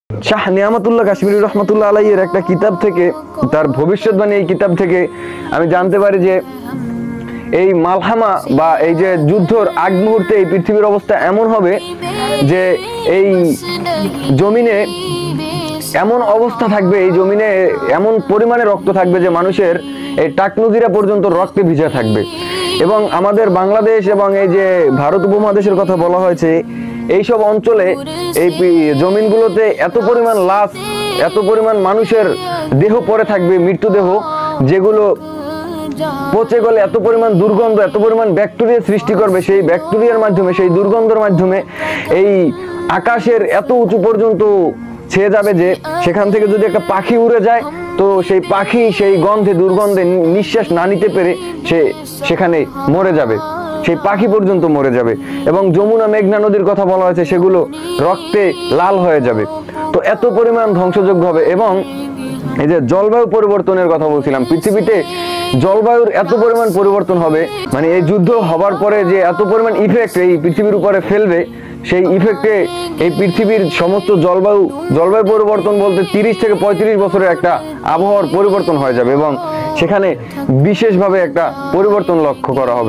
শাহ নিয়ামতুল্লাহ কাশ্মীরি রহমতুল্লাহ আলাইহির একটা কিতাব থেকে, তার ভবিষ্যৎবাণী এই কিতাব থেকে আমি জানতে পারি যে এই মালহামা বা এই যে যুদ্ধর আগ মুহূর্তে এই পৃথিবীর অবস্থা এমন হবে যে এই জমিনে এমন অবস্থা থাকবে, এই জমিনে এমন পরিমাণে রক্ত থাকবে যে মানুষের এই টাকনুজিরা পর্যন্ত রক্তে ভিজা থাকবে। এবং আমাদের বাংলাদেশ এবং এই যে ভারত উপমহাদেশের কথা বলা হয়েছে, এইসব অঞ্চলে এই জমিনগুলোতে এত পরিমাণ লাশ, এত পরিমাণ মানুষের দেহ পড়ে থাকবে, মৃত্যুদেহ, যেগুলো পচে গেলে এত পরিমাণ দুর্গন্ধ, এত পরিমাণ ব্যাকটেরিয়া সৃষ্টি করবে। সেই ব্যাকটেরিয়ার মাধ্যমে, সেই দুর্গন্ধের মাধ্যমে এই আকাশের এত উঁচু পর্যন্ত ছেয়ে যাবে যে সেখান থেকে যদি একটা পাখি উড়ে যায় তো সেই পাখি সেই গন্ধে, দুর্গন্ধে নিঃশ্বাস না নিতে পেরে সে সেখানে মরে যাবে, সেই পাখি পর্যন্ত মরে যাবে। এবং যমুনা মেঘনা নদীর কথা বলা হয়েছে, সেগুলো রক্তে লাল হয়ে যাবে। তো এত পরিমাণ ধ্বংসযোগ্য হবে। এবং এই যে জলবায়ু পরিবর্তনের কথা বলছিলাম, পৃথিবীতে জলবায়ুর এত পরিমাণ পরিবর্তন হবে, মানে এই যুদ্ধ হবার পরে যে এত পরিমাণ ইফেক্ট এই পৃথিবীর উপরে ফেলবে, সেই ইফেক্টে এই পৃথিবীর সমস্ত জলবায়ু পরিবর্তন বলতে 30 থেকে 35 বছরের একটা আবহাওয়ার পরিবর্তন হয়ে যাবে এবং সেখানে বিশেষভাবে একটা পরিবর্তন লক্ষ্য করা হবে।